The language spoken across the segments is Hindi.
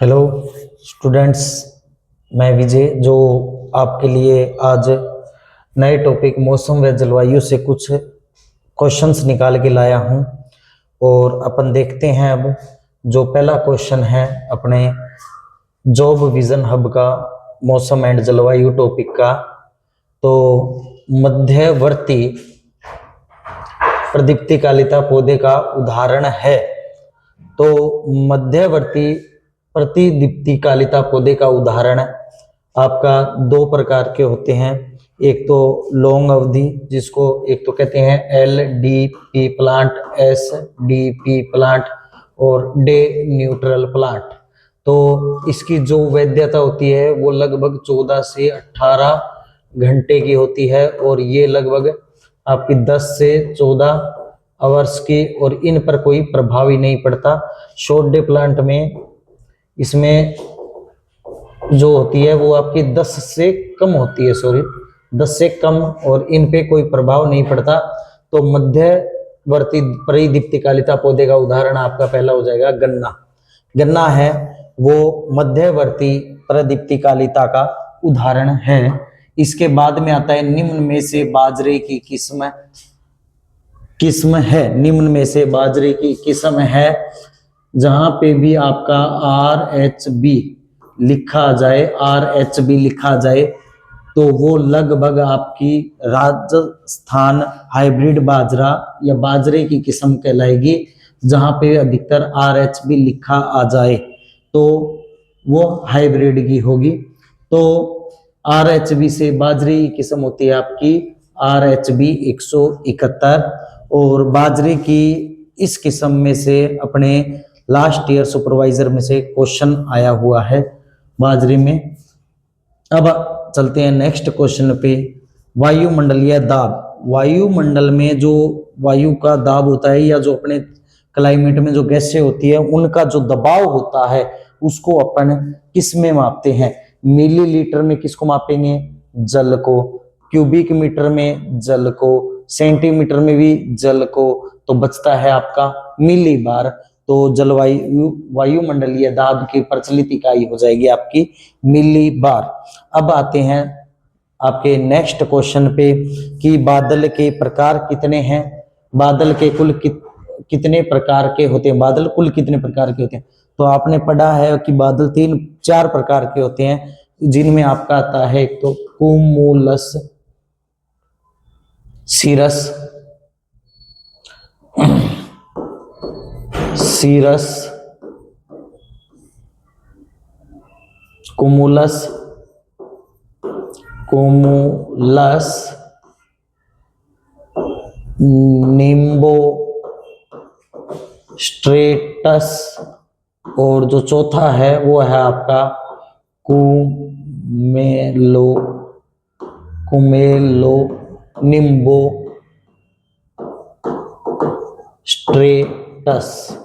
हेलो स्टूडेंट्स, मैं विजय जो आपके लिए आज नए टॉपिक मौसम व जलवायु से कुछ क्वेश्चंस निकाल के लाया हूं। और अपन देखते हैं अब जो पहला क्वेश्चन है अपने जॉब विजन हब का मौसम एंड जलवायु टॉपिक का। तो मध्यवर्ती प्रदीप्तिकालिता पौधे का उदाहरण है। तो मध्यवर्ती प्रतिदीप्तिकालिता पौधे का उदाहरण आपका दो प्रकार के होते हैं। एक तो लॉन्ग अवधि, जिसको एक तो कहते हैं LDP प्लांट, SDP प्लांट और डे न्यूट्रल प्लांट। तो इसकी जो वैधता होती है वो लगभग 14 से 18 घंटे की होती है और ये लगभग आपकी 10 से 14 आवर्स की, और इन पर कोई प्रभाव ही नहीं पड़ता। शॉर्ट डे प्लांट में इसमें जो होती है वो आपकी 10 से कम होती है, 10 से कम, और इन पे कोई प्रभाव नहीं पड़ता। तो मध्यवर्ती परिदीप्तिकालिता पौधे का उदाहरण आपका पहला हो जाएगा गन्ना। गन्ना है वो मध्यवर्ती परिदीप्तिकालिता का उदाहरण है। इसके बाद में आता है निम्न में से बाजरे की किस्म है। निम्न में से बाजरे की किस्म है जहां पे भी आपका RHB लिखा जाए तो वो लगभग आपकी राजस्थान हाइब्रिड बाजरा या बाजरे की किस्म कहलाएगी। जहां पे अधिकतर RHB लिखा आ जाए तो वो हाइब्रिड की होगी। तो RHB से बाजरे की किस्म होती है आपकी RHB 171। और बाजरे की इस किस्म में से अपने लास्ट ईयर सुपरवाइजर में से क्वेश्चन आया हुआ है बाजरे में। अब चलते हैं नेक्स्ट क्वेश्चन पे। वायुमंडलीय दाब। वायुमंडल में जो वायु का दाब होता है या जो अपने क्लाइमेट में जो गैसें होती है उनका जो दबाव होता है उसको अपन किस में मापते हैं? मिलीलीटर में किसको मापेंगे? जल को। क्यूबिक मीटर में जल को। सेंटीमीटर में भी जल को। तो बचता है आपका मिली बार। तो वायुमंडलीय दाब की प्रचलित इकाई हो जाएगी आपकी मिली बार। अब आते हैं आपके नेक्स्ट क्वेश्चन पे कि बादल के प्रकार कितने हैं? बादल के कुल कितने प्रकार के होते हैं? बादल कुल कितने प्रकार के होते हैं? तो आपने पढ़ा है कि बादल 3-4 प्रकार के होते हैं, जिनमें आपका आता है एक तो कुमुलस सीरस, कुमुलस, निम्बो स्ट्रेटस, और जो चौथा है वो है आपका कुमेलो निम्बो स्ट्रेटस।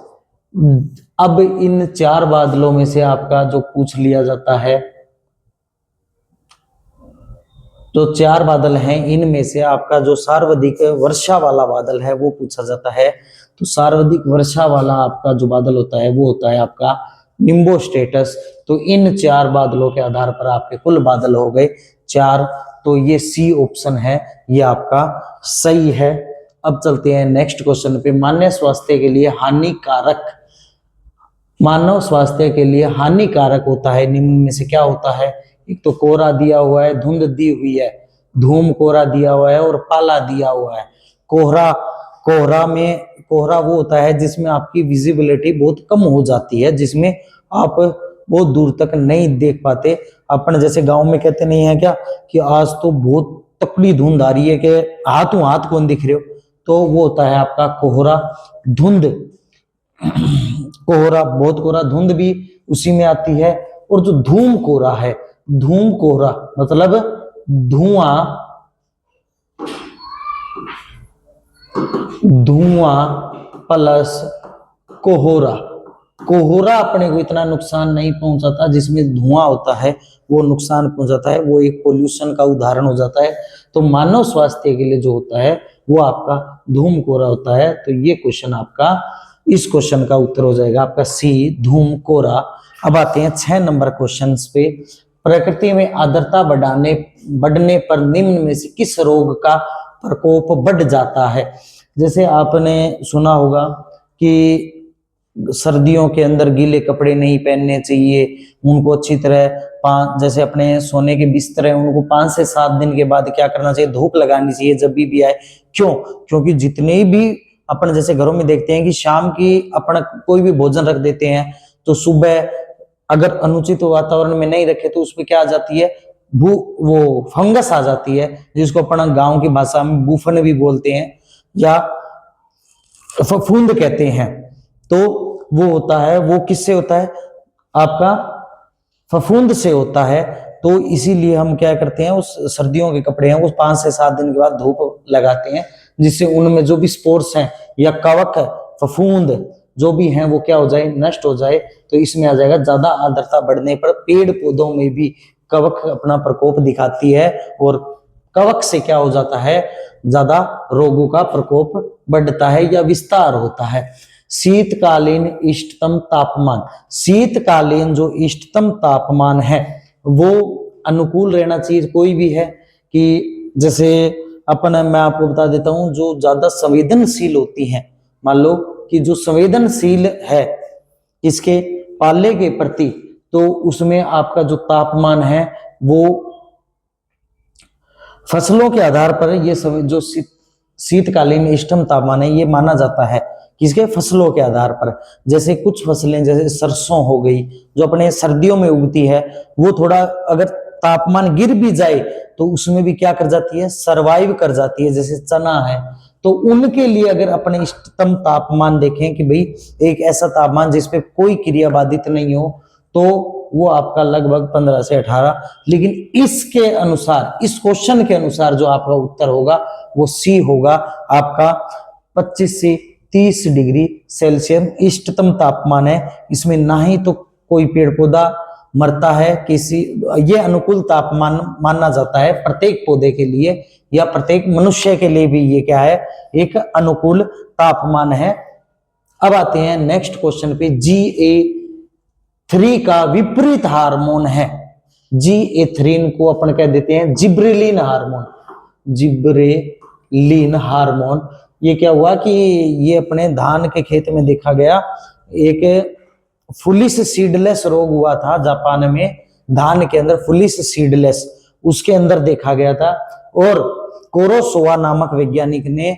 अब इन 4 बादलों में से आपका जो पूछ लिया जाता है, तो 4 बादल हैं, इनमें से आपका जो सर्वाधिक वर्षा वाला बादल है वो पूछा जाता है। तो सर्वाधिक वर्षा वाला आपका जो बादल होता है वो होता है आपका निम्बो स्टेटस। तो इन 4 बादलों के आधार पर आपके कुल बादल हो गए 4। तो ये सी ऑप्शन है, ये आपका सही है। अब चलते हैं नेक्स्ट क्वेश्चन पे। मानव स्वास्थ्य के लिए हानिकारक होता है निम्न में से क्या होता है? एक तो कोहरा दिया हुआ है, धुंध दी हुई है, धूम कोहरा दिया हुआ है और पाला दिया हुआ है। कोहरा वो होता है जिसमें आपकी विजिबिलिटी बहुत कम हो जाती है, जिसमें आप बहुत दूर तक नहीं देख पाते। अपन जैसे गांव में कहते नहीं है क्या कि आज तो बहुत तकड़ी धुंध आ रही है कि हाथ कौन दिख रहे हो, तो वो होता है आपका कोहरा। धुंध कोहरा, बहुत कोहरा, धुंध भी उसी में आती है। और जो धूम कोहरा है, धूम कोहरा मतलब धुआं प्लस कोहरा। कोहरा अपने को इतना नुकसान नहीं पहुंचाता, जिसमें धुआं होता है वो नुकसान पहुंचाता है, वो एक पोल्यूशन का उदाहरण हो जाता है। तो मानव स्वास्थ्य के लिए जो होता है वो आपका धूम कोहरा होता है। तो ये क्वेश्चन आपका इस क्वेश्चन का उत्तर हो जाएगा आपका सी, धूम कोहरा। अब आते हैं 6 नंबर क्वेश्चन पे। प्रकृति में आर्द्रता बढ़ने पर निम्न में से किस रोग का प्रकोप बढ़ जाता है? जैसे आपने सुना होगा कि सर्दियों के अंदर गीले कपड़े नहीं पहनने चाहिए, उनको अच्छी तरह जैसे अपने सोने के बिस्तर है उनको 5 से 7 दिन के बाद क्या करना चाहिए, धूप लगानी चाहिए जब भी आए। क्यों? क्योंकि जितने भी अपन जैसे घरों में देखते हैं कि शाम की अपन कोई भी भोजन रख देते हैं तो सुबह अगर अनुचित वातावरण में नहीं रखे तो उसमें क्या आ जाती है, वो फंगस आ जाती है, जिसको अपन गांव की भाषा में बूफन भी बोलते हैं या फफूंद कहते हैं। तो वो होता है, वो किससे होता है, आपका फफूंद से होता है। तो इसीलिए हम क्या करते हैं, उस सर्दियों के कपड़े हैं वो 5 से 7 दिन के बाद धूप लगाते हैं, जिससे उनमें जो भी स्पोर्स हैं या कवक फफूंद जो भी हैं वो क्या हो जाए, नष्ट हो जाए। तो इसमें आ जाएगा ज्यादा आर्द्रता बढ़ने पर पेड़ पौधों में भी कवक अपना प्रकोप दिखाती है और कवक से क्या हो जाता है, ज्यादा रोगों का प्रकोप बढ़ता है या विस्तार होता है। शीतकालीन इष्टतम तापमान, शीतकालीन जो इष्टतम तापमान है वो अनुकूल रहना चाहिए। कोई भी है कि जैसे मैं आपको बता देता हूं, जो ज्यादा संवेदनशील होती हैं, मान लो कि जो संवेदनशील है इसके पाले के प्रति, तो उसमें आपका जो तापमान है वो फसलों के आधार पर ये जो शीतकालीन इष्टतम तापमान है ये माना जाता है किसके, फसलों के आधार पर। जैसे कुछ फसलें जैसे सरसों हो गई जो अपने सर्दियों में उगती है, वो थोड़ा अगर तापमान गिर भी जाए तो उसमें भी क्या कर जाती है, सरवाइव कर जाती है। जैसे चना है तो उनके लिए अगर अपने इष्टतम तापमान देखें कि भाई एक ऐसा तापमान जिसपे कोई क्रिया बाधित नहीं हो, तो वो आपका लगभग 15 से 18। लेकिन इसके अनुसार, इस क्वेश्चन के अनुसार जो आपका उत्तर होगा वो सी होगा आपका 25 से 30 डिग्री सेल्सियस इष्टतम तापमान है। इसमें ना ही तो कोई पेड़ पौधा मरता है, ये अनुकूल तापमान माना जाता है प्रत्येक पौधे के लिए या प्रत्येक मनुष्य के लिए भी ये क्या है, एक अनुकूल तापमान है। अब आते हैं नेक्स्ट क्वेश्चन पे। GA3 का विपरीत हार्मोन है। GA3 को अपन कह देते हैं जिब्रेलिन हार्मोन। जिब्रेलिन हार्मोन ये क्या हुआ कि ये अपने धान के खेत में देखा गया, एक फुलिस सीडलेस रोग हुआ था जापान में, धान के अंदर फुलिस सीडलेस, उसके अंदर देखा गया था। और कोरोसोवा नामक वैज्ञानिक ने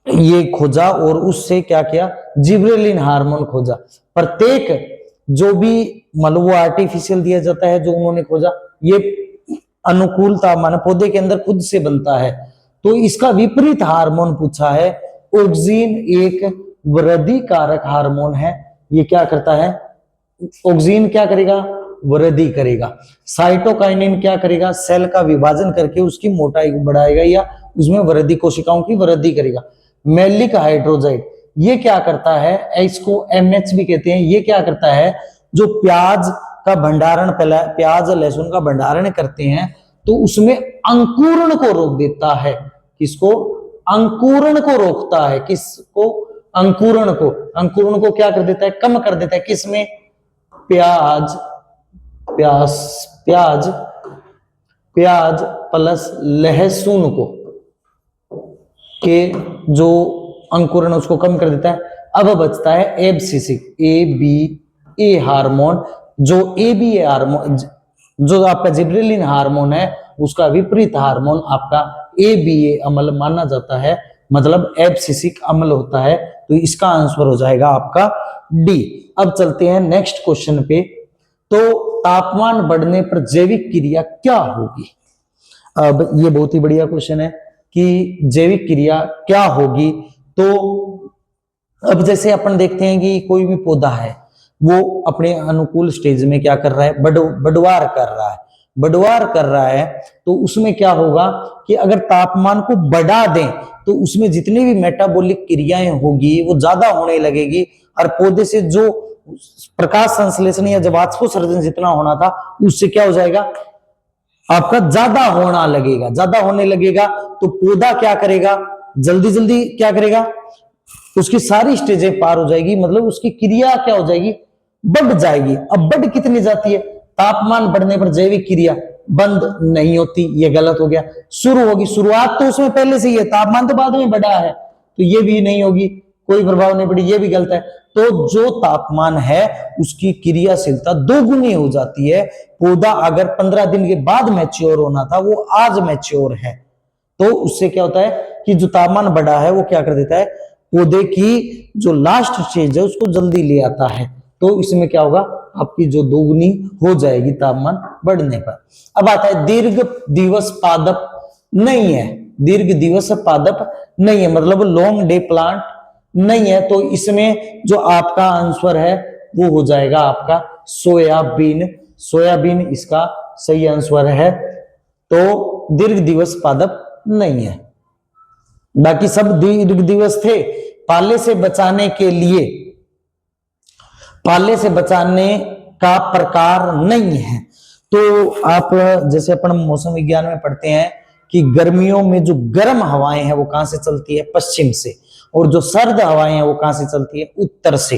ये खोजा और उससे क्या किया, जिब्रेलिन हार्मोन खोजा। प्रत्येक जो भी मतलब वो आर्टिफिशियल दिया जाता है जो उन्होंने खोजा, ये अनुकूल तापमान पौधे के अंदर खुद से बनता है। तो इसका विपरीत हार्मोन पूछा है। ऑक्सीन एक वृद्धि कारक हार्मोन है, ये क्या करता है, ऑक्सीन क्या करेगा, वृद्धि करेगा। साइटोकाइनिन क्या करेगा, सेल का विभाजन करके उसकी मोटाई को बढ़ाएगा या उसमें वृद्धि, कोशिकाओं की वृद्धि करेगा। मैलिक हाइड्रोजाइड ये क्या करता है, इसको MH भी कहते हैं, ये क्या करता है, जो प्याज का भंडारण, पहला प्याज लहसुन का भंडारण करते हैं तो उसमें अंकुरण को रोक देता है। किसको, अंकुरण को रोकता है। किसको, अंकुरण को। अंकुरण को क्या कर देता है, कम कर देता है। किसमें, प्याज प्लस लहसुन को के जो अंकुरण उसको कम कर देता है। अब बचता है एब्सिसिक ABA हार्मोन। जो ABA हार्मोन, जो आपका जिब्रेलिन हार्मोन है, उसका विपरीत हार्मोन आपका ABA अम्ल माना जाता है, मतलब एब्सिसिक अम्ल होता है। तो इसका आंसर हो जाएगा आपका D। अब चलते हैं नेक्स्ट क्वेश्चन पे। तो तापमान बढ़ने पर जैविक क्रिया क्या होगी? अब ये बहुत ही बढ़िया क्वेश्चन है कि जैविक क्रिया क्या होगी। तो अब जैसे अपन देखते हैं कि कोई भी पौधा है वो अपने अनुकूल स्टेज में क्या कर रहा है, बढ़वार कर रहा है। तो उसमें क्या होगा कि अगर तापमान को बढ़ा दें तो उसमें जितनी भी मेटाबॉलिक क्रियाएं होगी वो ज्यादा होने लगेगी, और पौधे से जो प्रकाश संश्लेषण या वाष्पोत्सर्जन जितना होना था उससे क्या हो जाएगा, आपका ज्यादा होने लगेगा। तो पौधा क्या करेगा, जल्दी क्या करेगा, उसकी सारी स्टेजें पार हो जाएगी, मतलब उसकी क्रिया क्या हो जाएगी, बढ़ जाएगी। अब बढ़ कितनी जाती है, तापमान बढ़ने पर जैविक क्रिया बंद नहीं होती, ये गलत हो गया। शुरू होगी, शुरुआत तो उसमें पहले से ही है, तापमान तो बाद में बढ़ा है, तो ये भी नहीं होगी, कोई प्रभाव नहीं पड़ी, ये भी गलत है। तो जो तापमान है उसकी क्रियाशीलता दोगुनी हो जाती है। पौधा अगर 15 दिन के बाद मैच्योर होना था, वो आज मैच्योर है, तो उससे क्या होता है कि जो तापमान बढ़ा है वो क्या कर देता है, पौधे की जो लास्ट स्टेज है उसको जल्दी ले आता है। तो इसमें क्या होगा, आपकी जो दोगुनी हो जाएगी तापमान बढ़ने पर। अब आता है दीर्घ दिवस पादप नहीं है, दीर्घ दिवस पादप नहीं है, मतलब लॉन्ग डे प्लांट नहीं है। तो इसमें जो आपका आंसर है वो हो जाएगा आपका सोयाबीन, सोयाबीन इसका सही आंसर है। तो दीर्घ दिवस पादप नहीं है, बाकी सब दीर्घ दिवस थे। पाले से बचाने के लिए, पाले से बचाने का प्रकार नहीं है। तो आप जैसे अपन मौसम विज्ञान में पढ़ते हैं कि गर्मियों में जो गर्म हवाएं हैं वो कहां से चलती है, पश्चिम से, और जो सर्द हवाएं हैं वो कहां से चलती है, उत्तर से।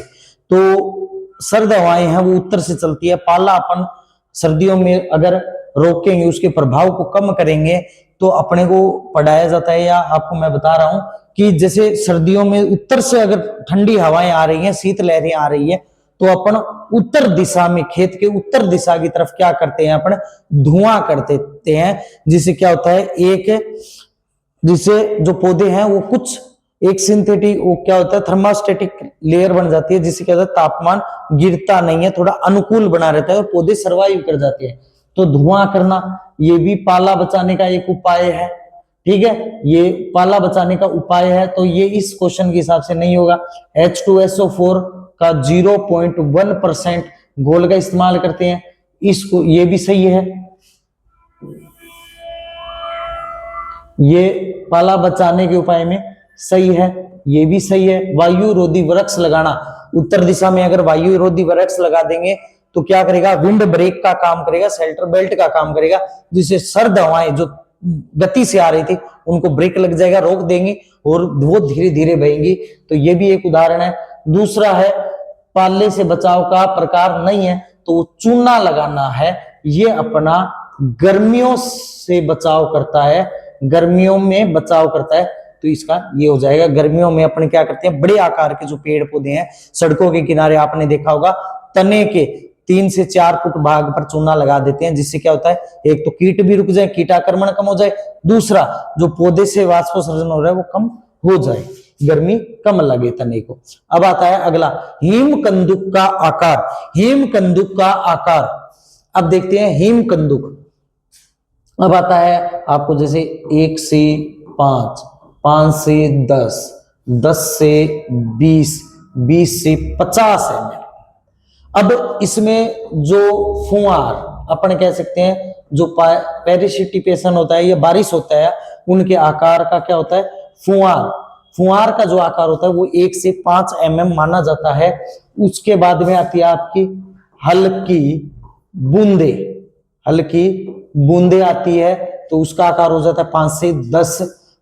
तो सर्द हवाएं हैं वो उत्तर से चलती है। पाला अपन सर्दियों में अगर रोकेंगे, उसके प्रभाव को कम करेंगे, तो अपने को पढ़ाया जाता है, या आपको मैं बता रहा हूं कि जैसे सर्दियों में उत्तर से अगर ठंडी हवाएं आ रही हैं, शीत लहरें आ रही है, तो अपन उत्तर दिशा में, खेत के उत्तर दिशा की तरफ क्या करते हैं, अपन धुआं कर देते हैं, जिससे क्या होता है, एक जिससे जो पौधे हैं वो कुछ एक सिंथेटिक, वो क्या होता है, थर्मास्टेटिक लेयर बन जाती है, जिससे क्या होता है, तापमान गिरता नहीं है, थोड़ा अनुकूल बना रहता है और पौधे सर्वाइव कर जाते हैं। तो धुआं करना ये भी पाला बचाने का एक उपाय है, ठीक है, ये पाला बचाने का उपाय है। तो ये इस क्वेश्चन के हिसाब से नहीं होगा। H2SO4 का 0.1% घोल का इस्तेमाल करते हैं, इसको, ये भी सही है, ये पाला बचाने के उपाय में सही है, ये भी सही है। वायु रोधी वृक्ष लगाना, उत्तर दिशा में अगर वायु रोधी वृक्ष लगा देंगे तो क्या करेगा, विंड ब्रेक का काम करेगा, शेल्टर बेल्ट का काम करेगा, जिससे सर्द हवाएं जो गति से आ रही थी उनको ब्रेक लग जाएगा, रोक देंगे और वो धीरे धीरे बहेंगी। तो ये भी एक उदाहरण है। दूसरा है, पाले से बचाव का प्रकार नहीं है, तो चूना लगाना है, ये अपना गर्मियों से बचाव करता है, गर्मियों में बचाव करता है। तो इसका ये हो जाएगा, गर्मियों में अपन क्या करते हैं, बड़े आकार के जो पेड़ पौधे हैं सड़कों के किनारे आपने देखा होगा, तने के 3 से 4 फुट भाग पर चूना लगा देते हैं, जिससे क्या होता है, एक तो कीट भी रुक जाए, कीटाक्रमण कम हो जाए, दूसरा जो पौधे से वाष्पोत्सर्जन हो रहा है वो कम हो जाए, गर्मी कम लगे तने को। अब आता है अगला, हिम कंदुक का आकार, हिम कंदुक का आकार। अब देखते हैं हिम कंदुक। अब आता है आपको जैसे 1 से 5, 5 से 10, 10 से 20, 20 से 50 ml। अब इसमें जो फुहार अपन कह सकते हैं, जो पेरिसिटिपेशन होता है या बारिश होता है, उनके आकार का क्या होता है, फुहार, फुहार का जो आकार होता है वो 1 से 5 mm माना जाता है। उसके बाद में आती है आपकी हल्की बूंदे, हल्की बूंदे आती है, तो उसका आकार हो जाता है 5 से 10।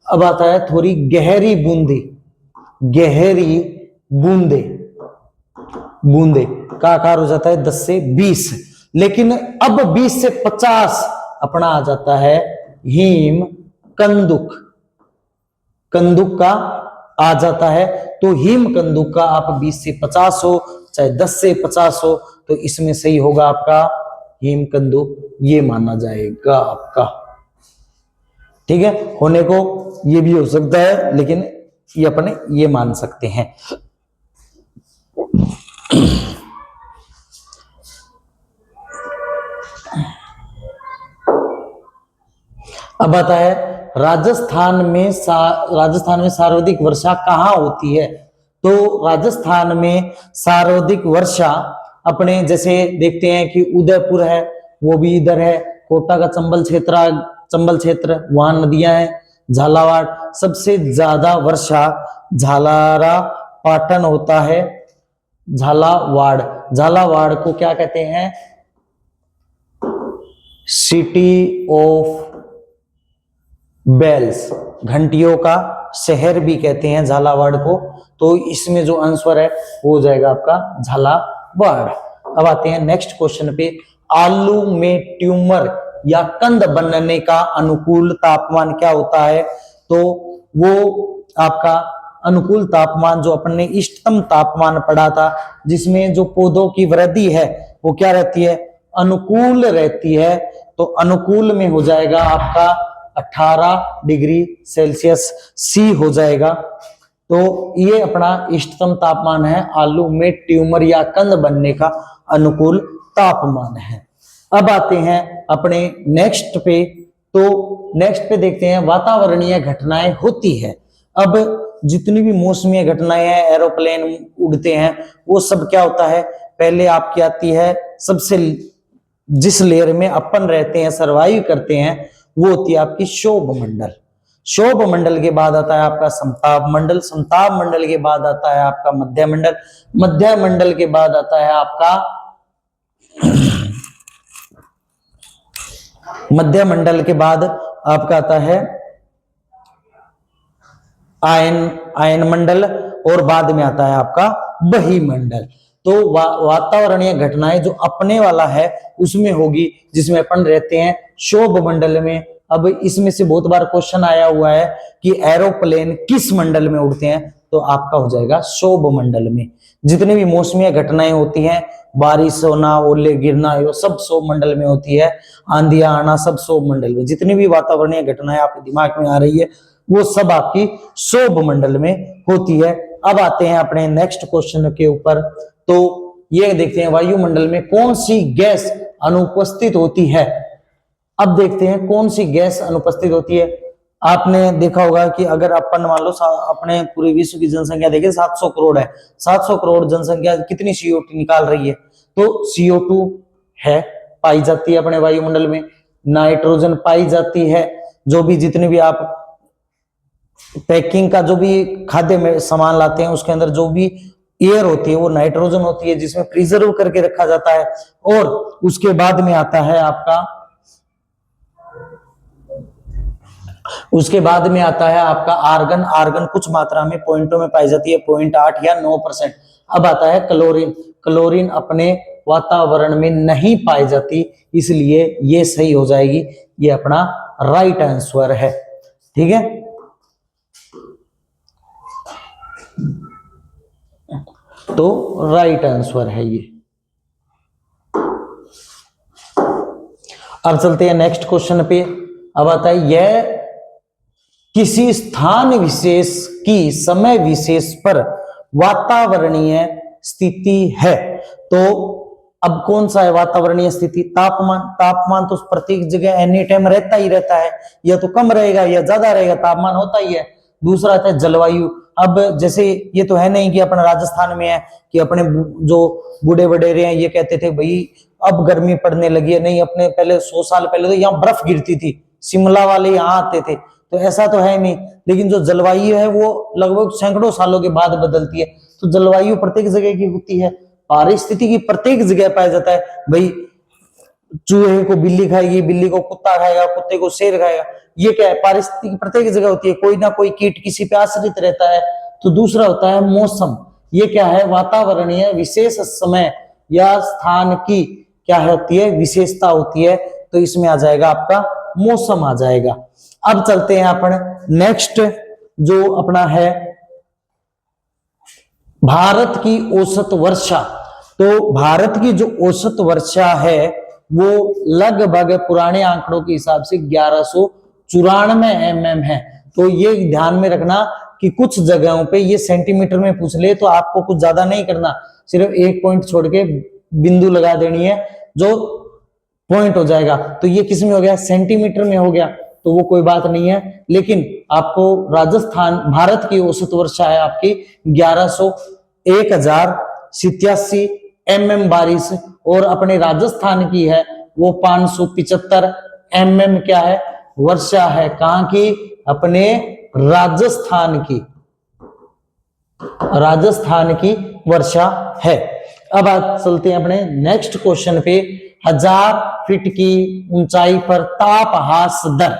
अब आता है थोड़ी गहरी बूंदे, गहरी बूंदे, बूंदे का आकार हो जाता है 10 से 20। लेकिन अब 20 से 50 अपना आ जाता है हिम कंदुक, कंदुक का आ जाता है। तो हिम कंदुक का आप 20 से 50 हो चाहे 10 से 50 हो, तो इसमें सही होगा आपका हिम कंदुक, ये माना जाएगा आपका, ठीक है। होने को ये भी हो सकता है, लेकिन ये अपने ये मान सकते हैं। अब आता है राजस्थान में सर्वाधिक वर्षा कहाँ होती है। तो राजस्थान में सर्वाधिक वर्षा अपने जैसे देखते हैं कि उदयपुर है, वो भी इधर है, कोटा का चंबल क्षेत्र वहां नदियां हैं, झालावाड़, सबसे ज्यादा वर्षा झालारा पाटन होता है, झालावाड़, झालावाड़ को क्या कहते हैं, सिटी ऑफ बेल्स, घंटियों का शहर भी कहते हैं झालावाड़ को। तो इसमें जो आंसर है वो हो जाएगा आपका झालावाड़। अब आते हैं नेक्स्ट क्वेश्चन पे, आलू में ट्यूमर या कंद बनने का अनुकूल तापमान क्या होता है? तो वो आपका अनुकूल तापमान जो अपन ने इष्टतम तापमान पढ़ा था, जिसमें जो पौधों की वृद्धि है वो क्या रहती है? अनुकूल रहती है। तो अनुकूल में हो जाएगा आपका 18 डिग्री सेल्सियस, सी हो जाएगा। तो ये अपना इष्टतम तापमान है, आलू में ट्यूमर या कंद बनने का अनुकूल तापमान है। अब आते हैं अपने नेक्स्ट पे। तो नेक्स्ट पे देखते हैं वातावरणीय घटनाएं होती है। अब जितनी भी मौसमी घटनाएं हैं, एरोप्लेन उड़ते हैं, वो सब क्या होता है? पहले आपकी आती है सबसे जिस लेयर में अपन रहते हैं, सरवाइव करते हैं, वो होती है आपकी शोभ मंडल। शोभ मंडल के बाद आता है आपका समताप मंडल, समताप मंडल के बाद आता है आपका मध्य मंडल, मध्य मंडल के बाद आता है आपका मध्य मंडल के बाद आपका आता है आयन मंडल, और बाद में आता है आपका बहिमंडल। तो वातावरणीय घटनाएं जो अपने वाला है उसमें होगी, जिसमें अपन रहते हैं शोभ मंडल में। अब इसमें से बहुत बार क्वेश्चन आया हुआ है कि एरोप्लेन किस मंडल में उड़ते हैं? तो आपका हो जाएगा शोभ मंडल में। जितनी भी मौसमी घटनाएं होती हैं, बारिश होना, ओले गिरना, ये सब शोभ मंडल में होती है। आंधियां आना, सब शोभ मंडल में। जितनी भी वातावरणीय घटनाएं आपके दिमाग में आ रही है वो सब आपकी शोभ मंडल में होती है। अब आते हैं अपने नेक्स्ट क्वेश्चन के ऊपर। तो ये देखते हैं वायुमंडल में कौन सी गैस अनुपस्थित होती है? अब देखते हैं कौन सी गैस अनुपस्थित होती है। आपने देखा होगा कि अगर अपन मान लो अपने पूरे विश्व की जनसंख्या देखें 700 करोड़ है, 700 करोड़ जनसंख्या कितनी CO2 निकाल रही है? तो CO2 है, पाई जाती है अपने वायुमंडल में, नाइट्रोजन पाई जाती है, जो भी जितने भी आप पैकिंग का जो भी खाद्य में सामान लाते हैं उसके अंदर जो भी एयर होती है वो नाइट्रोजन होती है, जिसमें प्रिजर्व करके रखा जाता है। और उसके बाद में आता है आपका आर्गन। आर्गन कुछ मात्रा में पॉइंटों में पाई जाती है, 0.8 या 9%। अब आता है क्लोरीन। क्लोरीन अपने वातावरण में नहीं पाई जाती, इसलिए ये सही हो जाएगी, ये अपना राइट आंसर है। ठीक है, तो राइट आंसर है ये। अब चलते हैं नेक्स्ट क्वेश्चन पे। अब आता है यह किसी स्थान विशेष की समय विशेष पर वातावरणीय स्थिति है। तो अब कौन सा है वातावरणीय स्थिति? तापमान। तापमान तो प्रत्येक जगह एनी टाइम रहता ही रहता है, या तो कम रहेगा या ज्यादा रहेगा, तापमान होता ही है। दूसरा आता है जलवायु। अब जैसे ये तो है नहीं कि अपन राजस्थान में है कि अपने जो बूढ़े वडेरे हैं ये कहते थे भाई अब गर्मी पड़ने लगी है। नहीं, अपने पहले 100 साल पहले तो यहाँ बर्फ गिरती थी, शिमला वाले यहाँ आते थे, तो ऐसा तो है नहीं। लेकिन जो जलवायु है वो लगभग सैकड़ों सालों के बाद बदलती है। तो जलवायु प्रत्येक जगह की होती है, पारिस्थितिकी प्रत्येक जगह पाया जाता है। भाई चूहे को बिल्ली खाएगी, बिल्ली को कुत्ता खाएगा, कुत्ते को शेर खाएगा, ये क्या है? पारिस्थितिकी प्रत्येक जगह होती है, कोई ना कोई कीट किसी पे आश्रित रहता है। तो दूसरा होता है मौसम। ये क्या है? वातावरणीय विशेष समय या स्थान की क्या होती है? विशेषता होती है। तो इसमें आ जाएगा आपका मौसम आ जाएगा। अब चलते हैं अपन नेक्स्ट, जो अपना है भारत की औसत वर्षा। तो भारत की जो औसत वर्षा है वो लगभग पुराने आंकड़ों के हिसाब से 1194 mm है। तो ये ध्यान में रखना कि कुछ जगहों पे ये सेंटीमीटर में पूछ ले तो आपको कुछ ज्यादा नहीं करना, सिर्फ एक पॉइंट छोड़ के बिंदु लगा देनी है जो पॉइंट हो जाएगा। तो ये किस में हो गया? सेंटीमीटर में हो गया, तो वो कोई बात नहीं है। लेकिन आपको राजस्थान, भारत की औसत वर्षा है आपकी 1087 mm बारिश, और अपने राजस्थान की है वो 575 mm क्या है? वर्षा है। कहां की? अपने राजस्थान की, राजस्थान की वर्षा है। अब चलते हैं अपने नेक्स्ट क्वेश्चन पे। 1000 फीट की ऊंचाई पर तापहास दर,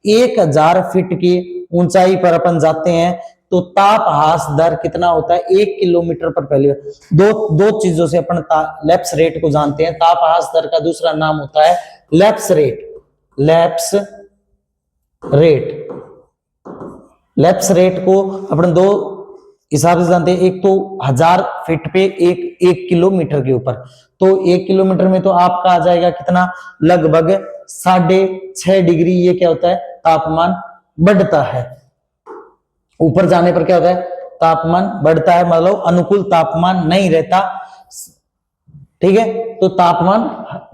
1000 फीट की ऊंचाई पर अपन जाते हैं तो तापहास दर कितना होता है 1 किलोमीटर पर पहले। दो चीजों से अपन लैप्स रेट को जानते हैं। तापहास दर का दूसरा नाम होता है lapse rate. Lapse rate, lapse rate को अपन दो हिसाब से जानते हैं। एक तो 1000 फीट पे एक किलोमीटर के ऊपर, तो 1 किलोमीटर में तो आपका आ जाएगा कितना, लगभग 6.5 डिग्री। ये क्या होता है, तापमान बढ़ता है। ऊपर जाने पर क्या होता है, तापमान बढ़ता है, मतलब अनुकूल तापमान नहीं रहता, ठीक है, तो तापमान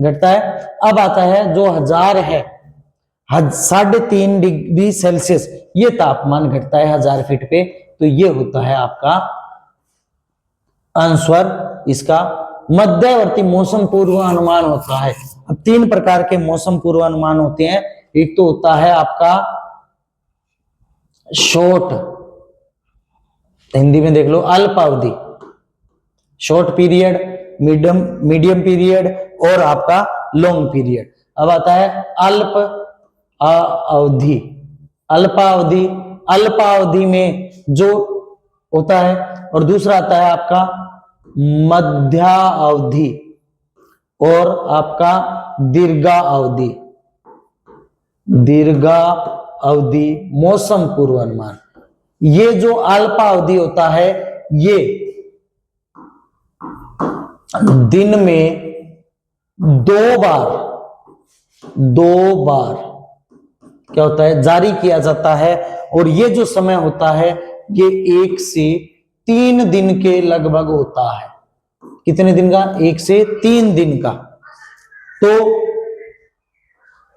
घटता है। अब आता है जो 1000 है, 3.5 डिग्री सेल्सियस ये तापमान घटता है 1000 फीट पे, तो ये होता है आपका आंसर इसका मध्यवर्ती मौसम पूर्वानुमान होता है। अब 3 प्रकार के मौसम पूर्वानुमान होते हैं। एक तो होता है आपका शॉर्ट, हिंदी में देख लो अल्पावधि, शॉर्ट पीरियड, मीडियम पीरियड और आपका लॉन्ग पीरियड। अब आता है अल्प अवधि, अल्पावधि, अल्पावधि में जो होता है, और दूसरा आता है आपका मध्यावधि और आपका दीर्घावधि, दीर्घावधि मौसम पूर्वानुमान। ये जो अल्पावधि होता है ये दिन में दो बार क्या होता है, जारी किया जाता है, और ये जो समय होता है ये 1 से 3 दिन के लगभग होता है। कितने दिन का, 1 से 3 दिन का। तो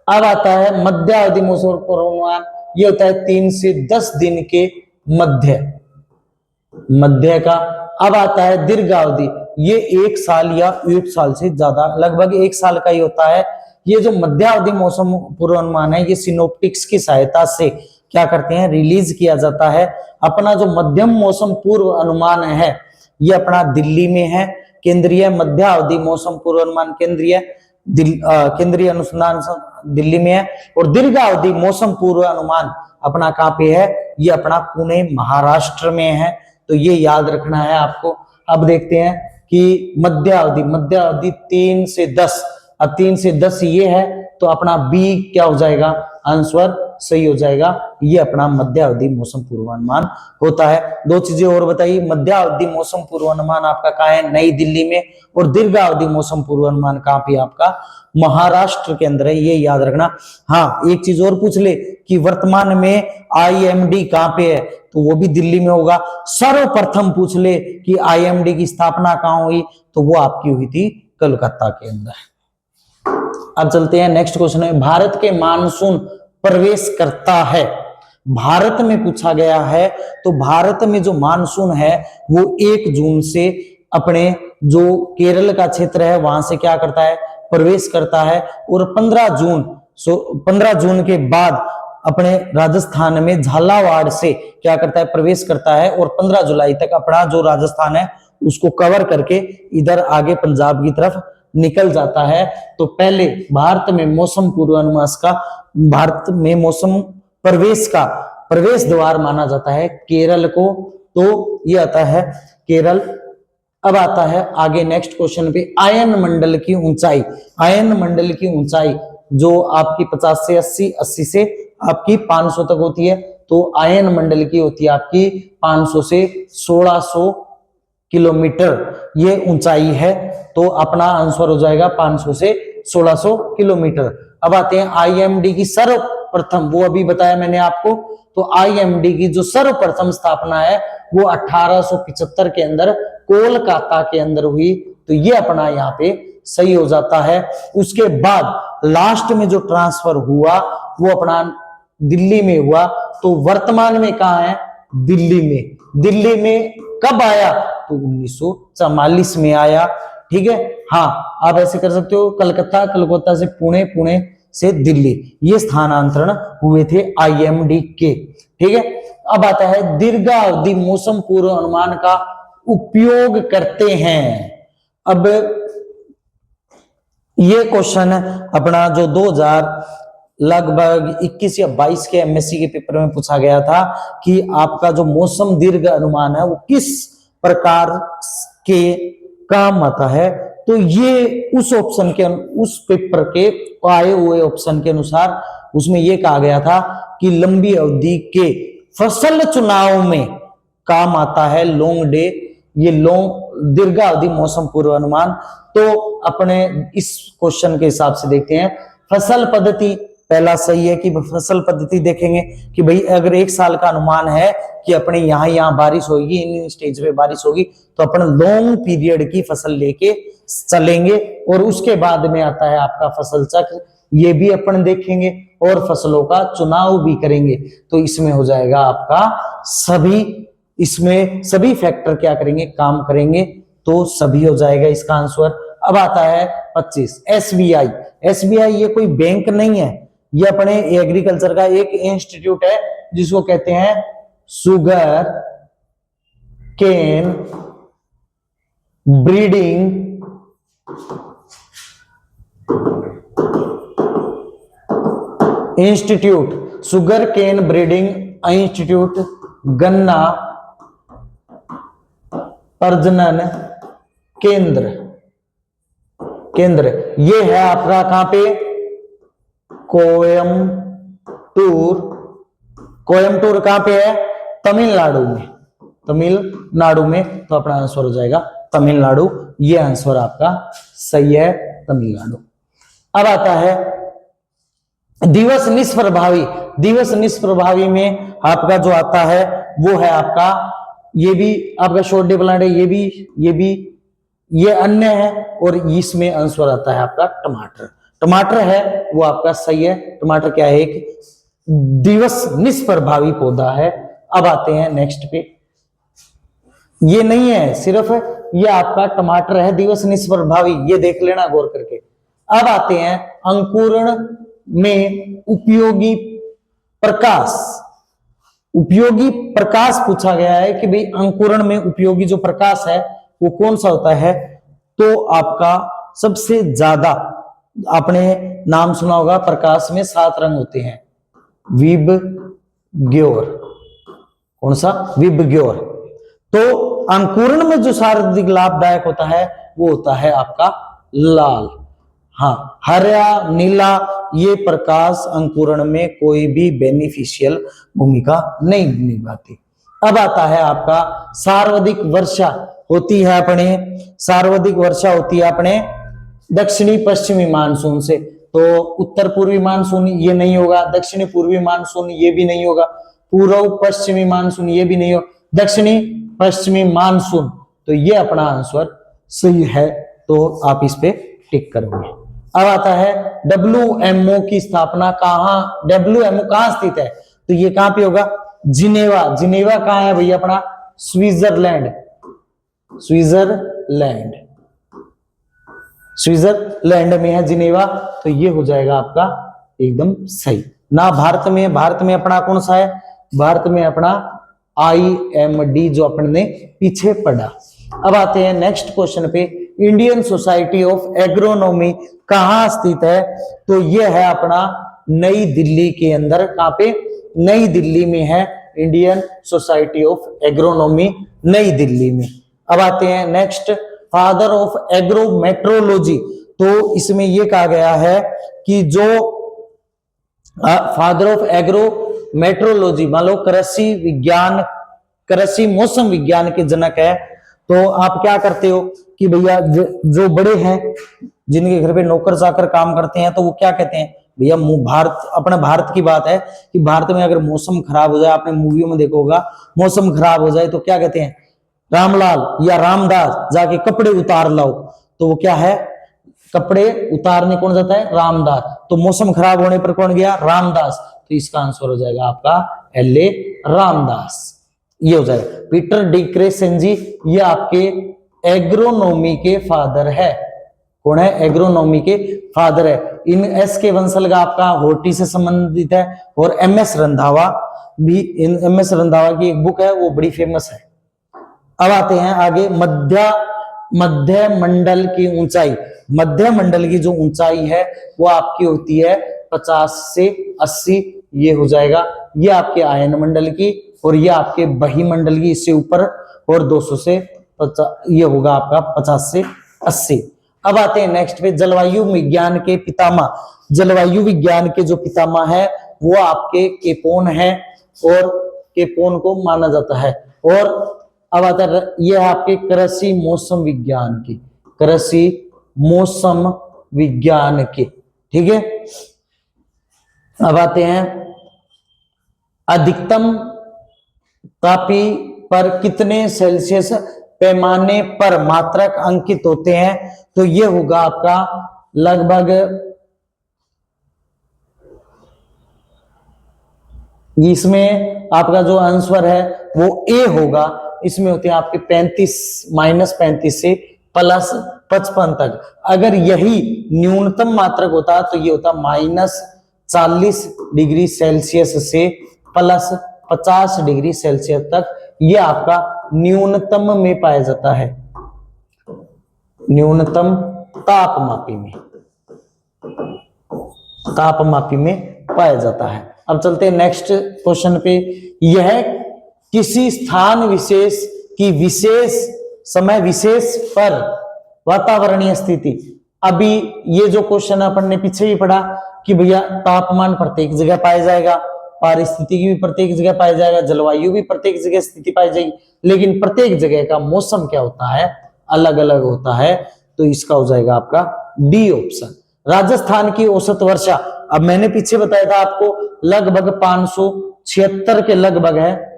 अब आता है मध्यावधि मौसम पूर्वानुमान, ये होता है 3 से 10 दिन के मध्य का। अब आता है दीर्घावधि, ये 1 साल या 1 साल से ज्यादा, लगभग 1 साल का ही होता है। ये जो मध्यावधि मौसम पूर्वानुमान है ये सिनोप्टिक्स की सहायता से क्या करते हैं, रिलीज किया जाता है। अपना जो मध्यम मौसम पूर्व अनुमान है ये अपना दिल्ली में है, केंद्रीय मध्यावधि मौसम पूर्वानुमान केंद्रीय अनुसंधान दिल्ली में है, और दीर्घावधि मौसम पूर्वानुमान अपना कहां पे है, ये अपना पुणे महाराष्ट्र में है। तो ये याद रखना है आपको। अब देखते हैं कि मध्यावधि 3 से 10, अब 3 से 10 ये है, तो अपना बी क्या हो जाएगा, आंसर सही हो जाएगा। ये अपना मध्यावधि मौसम पूर्वानुमान होता है। 2 चीजें और बताइए, मध्यावधि मौसम पूर्वानुमान आपका कहाँ है, नई दिल्ली में, और दीर्घावधि मौसम पूर्वानुमान कहाँ पे आपका, महाराष्ट्र के अंदर है, ये याद रखना। हाँ, एक चीज और पूछ ले कि वर्तमान में IMD कहाँ पे है, तो वो भी दिल्ली में होगा। सर्वप्रथम पूछ ले कि IMD की स्थापना कहाँ हुई, तो वो आपकी हुई थी कलकत्ता के अंदर। अब चलते हैं नेक्स्ट क्वेश्चन है, भारत के मानसून प्रवेश करता है, भारत में पूछा गया है। तो भारत में जो मानसून है वो 1 जून से अपने जो केरल का क्षेत्र है वहां से क्या करता है, प्रवेश करता है, और 15 जून के बाद अपने राजस्थान में झालावाड़ से क्या करता है, प्रवेश करता है, और 15 जुलाई तक अपना जो राजस्थान है उसको कवर करके इधर आगे पंजाब की तरफ निकल जाता है। तो पहले भारत में मौसम पूर्वानुमान का, भारत में मौसम प्रवेश का प्रवेश द्वार माना जाता है केरल को, तो ये आता है केरल। अब आता है आगे नेक्स्ट क्वेश्चन पे, आयन मंडल की ऊंचाई, आयन मंडल की ऊंचाई जो आपकी 50 से 80 से आपकी 500 तक होती है, तो आयन मंडल की होती है आपकी 500 से 1600 किलोमीटर ये ऊंचाई है। तो अपना आंसर हो जाएगा 500 से 1600 किलोमीटर। अब आते हैं IMD की सर्वप्रथम, वो अभी बताया मैंने आपको, तो IMD की जो सर्वप्रथम स्थापना है वो 1875 के अंदर कोलकाता के अंदर हुई, तो ये अपना यहाँ पे सही हो जाता है। उसके बाद लास्ट में जो ट्रांसफर हुआ वो अपना दिल्ली में हुआ, तो वर्तमान में कहाँ है, दिल्ली में। दिल्ली में कब आया, तो 1944 में आया, ठीक है। हाँ, आप ऐसे कर सकते हो, कलकत्ता, कलकत्ता से पुणे, पुणे से दिल्ली, ये स्थानांतरण हुए थे IMD के, ठीक है। अब आता है दीर्घावधि मौसम पूर्वानुमान का उपयोग करते हैं। अब ये क्वेश्चन अपना जो 2000 लगभग 21 या 22 के एमएससी के पेपर में पूछा गया था कि आपका जो मौसम दीर्घ अनुमान है वो किस प्रकार के काम आता है। तो ये उस ऑप्शन के उस पेपर के आए हुए ऑप्शन के अनुसार उसमें ये कहा गया था कि लंबी अवधि के फसल चुनाव में काम आता है लॉन्ग डे, ये लॉन्ग दीर्घावधि मौसम पूर्वानुमान। तो अपने इस क्वेश्चन के हिसाब से देखते हैं फसल पद्धति, पहला सही है कि फसल पद्धति देखेंगे कि भाई अगर 1 साल का अनुमान है कि अपने यहाँ बारिश होगी, इन स्टेज पे बारिश होगी, तो अपन लॉन्ग पीरियड की फसल लेके चलेंगे। और उसके बाद में आता है आपका फसल चक्र, ये भी अपन देखेंगे और फसलों का चुनाव भी करेंगे। तो इसमें हो जाएगा आपका इसमें सभी फैक्टर क्या करेंगे, काम करेंगे, तो सभी हो जाएगा इसका आंसर। अब आता है 25 एसबीआई। एसबीआई ये कोई बैंक नहीं है, ये अपने एग्रीकल्चर का एक इंस्टीट्यूट है जिसको कहते हैं sugar cane breeding institute, sugar cane breeding institute, गन्ना प्रजनन केंद्र ये है आपका कहां पे, कोयम्बटूर कहां पे है, तमिलनाडु में। तो अपना आंसर हो जाएगा तमिलनाडु, ये आंसर आपका सही है, तमिलनाडु। अब आता है दिवस निष्प्रभावी। दिवस निष्प्रभावी में आपका जो आता है वो है आपका, ये भी आपका शॉर्ट डे प्लांट है, ये अन्य है, और इसमें आंसर आता है आपका टमाटर है वो आपका सही है। टमाटर क्या है, एक दिवस निष्प्रभावी पौधा है। अब आते हैं नेक्स्ट पे, ये नहीं है सिर्फ, ये आपका टमाटर है दिवस निष्प्रभावी, ये देख लेना गौर करके। अब आते हैं अंकुरण में उपयोगी प्रकाश पूछा गया है कि भाई अंकुरण में उपयोगी जो प्रकाश है वो कौन सा होता है। तो आपका सबसे ज्यादा आपने नाम सुना होगा, प्रकाश में 7 रंग होते हैं, विबग्योर, कौन सा, विबग्योर। तो अंकुरण में जो सर्वाधिक लाभदायक होता है वो होता है आपका लाल। हाँ, हरा नीला ये प्रकाश अंकुरण में कोई भी बेनिफिशियल भूमिका नहीं निभाती। अब आता है आपका सर्वाधिक वर्षा होती है अपने दक्षिणी पश्चिमी मानसून से। तो उत्तर पूर्वी मानसून ये नहीं होगा, दक्षिणी पूर्वी मानसून ये भी नहीं होगा, पूर्व पश्चिमी मानसून ये भी नहीं होगा, दक्षिणी पश्चिमी मानसून। तो ये अपना आंसर सही है, तो आप इस पे टिक करोगे। अब आता है WMO की स्थापना कहां, WMO कहां स्थित है, तो ये कहां पे होगा, जिनेवा कहां है भैया अपना, स्विट्जरलैंड में है जिनेवा। तो ये हो जाएगा आपका एकदम सही ना। भारत में अपना कौन सा है, भारत में अपना IMD जो अपन ने पीछे पढ़ा। अब आते हैं नेक्स्ट क्वेश्चन पे, इंडियन सोसाइटी ऑफ एग्रोनॉमी कहां स्थित है। तो ये है अपना नई दिल्ली के अंदर, कहां पे, नई दिल्ली में है इंडियन सोसाइटी ऑफ एग्रोनॉमी, नई दिल्ली में। अब आते हैं नेक्स्ट, फादर ऑफ एग्रोमेट्रोलॉजी। तो इसमें यह कहा गया है कि जो फादर ऑफ एग्रोमेट्रोलॉजी, मान लो कृषि मौसम विज्ञान के जनक है। तो आप क्या करते हो कि भैया जो बड़े हैं जिनके घर पे नौकर चाकर काम करते हैं, तो वो क्या कहते हैं भैया, अपने भारत की बात है कि भारत में अगर मौसम खराब हो जाए, आपने मूवियों में देखा होगा, मौसम खराब हो जाए तो क्या कहते हैं, रामलाल या रामदास जाके कपड़े उतार लाओ। तो वो क्या है, कपड़े उतारने कौन जाता है, रामदास। तो मौसम खराब होने पर कौन गया, रामदास। तो इसका आंसर हो जाएगा आपका LA रामदास, ये हो जाएगा। पीटर डी क्रेसेंजी ये आपके एग्रोनॉमी के फादर है, कौन है, एग्रोनॉमी के फादर है। इन SK वंसल का आपका होर्टी से संबंधित है, और MS रंधावा MS रंधावा की एक बुक है वो बड़ी फेमस है। अब आते हैं आगे, मध्य मंडल की ऊंचाई, मध्य मंडल की जो ऊंचाई है वो आपकी होती है 50 से 80, ये हो जाएगा। ये आपके आयन मंडल की और ये आपके बहिमंडल की, इससे ऊपर और 200 से 50, ये होगा आपका 50 से 80। अब आते हैं नेक्स्ट पे, जलवायु विज्ञान के पितामह। जलवायु विज्ञान के जो पितामह है वो आपके केपोन है और केपोन को माना जाता है। और अब आता है ये है आपके कृषि मौसम विज्ञान की, कृषि मौसम विज्ञान के, ठीक है। अब आते हैं अधिकतम तापी पर कितने सेल्सियस पैमाने पर मात्रक अंकित होते हैं, तो ये होगा आपका लगभग, इसमें आपका जो आंसर है वो ए होगा। इसमें होते हैं आपके 35 -35 से +55 तक। अगर यही न्यूनतम मात्रक होता तो ये होता -40 डिग्री सेल्सियस से +50 डिग्री सेल्सियस तक, ये आपका न्यूनतम में पाया जाता है, न्यूनतम तापमापी में, तापमापी में पाया जाता है। अब चलते हैं नेक्स्ट क्वेश्चन पे। यह किसी स्थान विशेष की विशेष समय विशेष पर वातावरणीय स्थिति, अभी ये जो क्वेश्चन अपन ने पीछे ही पढ़ा कि भैया तापमान प्रत्येक जगह पाया जाएगा, पारिस्थितिकी भी प्रत्येक जगह पाया जाएगा, जलवायु भी प्रत्येक जगह स्थिति पाई जाएगी, लेकिन प्रत्येक जगह का मौसम क्या होता है, अलग अलग होता है। तो इसका हो जाएगा आपका डी ऑप्शन। राजस्थान की औसत वर्षा, अब मैंने पीछे बताया था आपको लगभग 576 के लगभग है,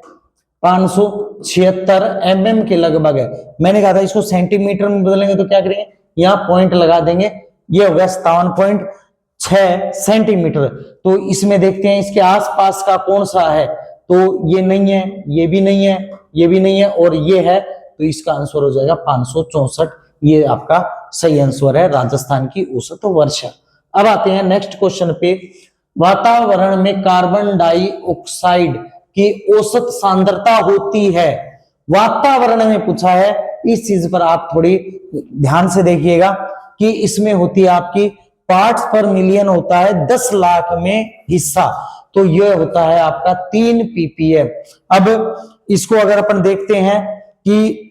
576 mm के लगभग है। मैंने कहा था इसको सेंटीमीटर में बदलेंगे तो क्या करेंगे, यहाँ पॉइंट लगा देंगे, ये हो गया 57.6 सेंटीमीटर। तो इसमें देखते हैं इसके आसपास का कौन सा है, तो ये नहीं है, ये भी नहीं है, ये भी नहीं है और ये है, तो इसका आंसर हो जाएगा 564। ये आपका सही आंसर है, राजस्थान की औसत वर्षा। अब आते हैं नेक्स्ट क्वेश्चन पे। वातावरण में कार्बन डाइऑक्साइड की औसत सांद्रता होती है, वातावरण में पूछा है, इस चीज पर आप थोड़ी ध्यान से देखिएगा कि इसमें होती है आपकी पार्ट्स पर मिलियन होता है 10 लाख में हिस्सा, तो यह होता है आपका 3 ppm। अब इसको अगर अपन देखते हैं कि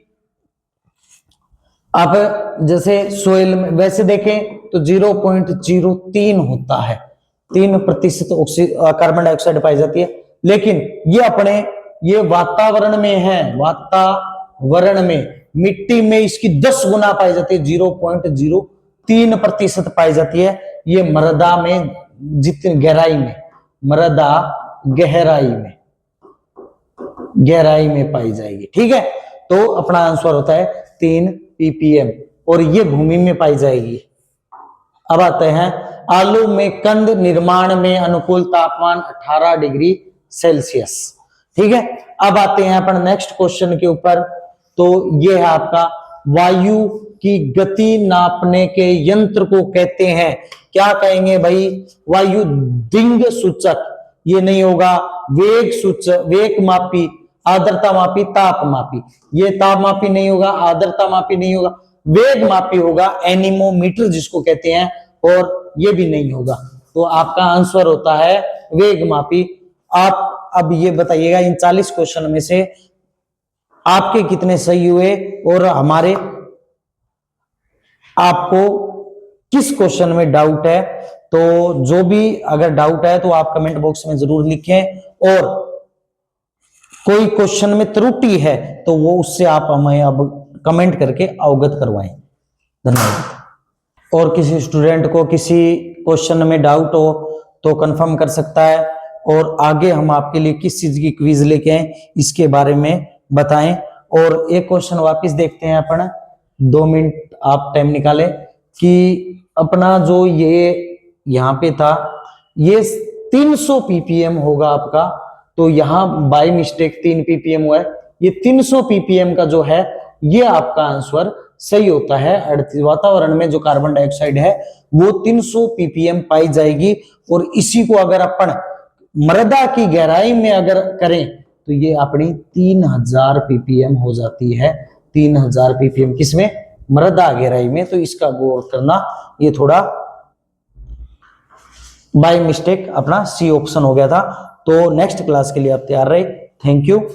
आप जैसे सोइल में वैसे देखें तो 0.03 होता है, 3% कार्बन डाइऑक्साइड पाई जाती है, लेकिन ये अपने ये वातावरण में है, वातावरण में मिट्टी में इसकी 10 गुना पाई जाती है, 0.03% पाई जाती है। ये मृदा में जितनी गहराई में, मृदा गहराई में पाई जाएगी, ठीक है। तो अपना आंसर होता है 3 ppm और ये भूमि में पाई जाएगी। अब आते हैं आलू में कंद निर्माण में अनुकूल तापमान 18 डिग्री सेल्सियस, ठीक है। अब आते हैं अपन नेक्स्ट क्वेश्चन के ऊपर। तो ये है आपका वायु की गति नापने के यंत्र को कहते हैं, क्या कहेंगे भाई, वायु दिंग सूचक, ये नहीं होगा वेग सूचक, वेग मापी, आर्द्रता मापी, ताप मापी, ये ताप मापी नहीं होगा, आर्द्रता मापी नहीं होगा, वेग मापी होगा, एनीमोमीटर जिसको कहते हैं, और ये भी नहीं होगा। तो आपका आंसर होता है वेग मापी। आप अब ये बताइएगा इन 40 क्वेश्चन में से आपके कितने सही हुए और हमारे आपको किस क्वेश्चन में डाउट है। तो जो भी अगर डाउट है तो आप कमेंट बॉक्स में जरूर लिखें, और कोई क्वेश्चन में त्रुटि है तो वो उससे आप हमें अब कमेंट करके अवगत करवाएं। धन्यवाद। और किसी स्टूडेंट को किसी क्वेश्चन में डाउट हो तो कंफर्म कर सकता है, और आगे हम आपके लिए किस चीज की क्विज लेके आए इसके बारे में बताएं। और एक क्वेश्चन वापस देखते हैं अपन, 2 मिनट आप टाइम निकालें कि अपना जो ये यहाँ पे था ये 300 ppm होगा आपका, तो यहाँ बाय मिस्टेक 3 ppm हुआ है, ये 300 ppm का जो है ये आपका आंसर सही होता है। वातावरण में जो कार्बन डाइऑक्साइड है वो 300 ppm पाई जाएगी, और इसी को अगर अपन मृदा की गहराई में अगर करें तो ये अपनी 3000 ppm हो जाती है। 3000 ppm किसमें, मृदा गहराई में, तो इसका गौर करना, ये थोड़ा बाय मिस्टेक अपना सी ऑप्शन हो गया था। तो नेक्स्ट क्लास के लिए आप तैयार रहे। Thank you.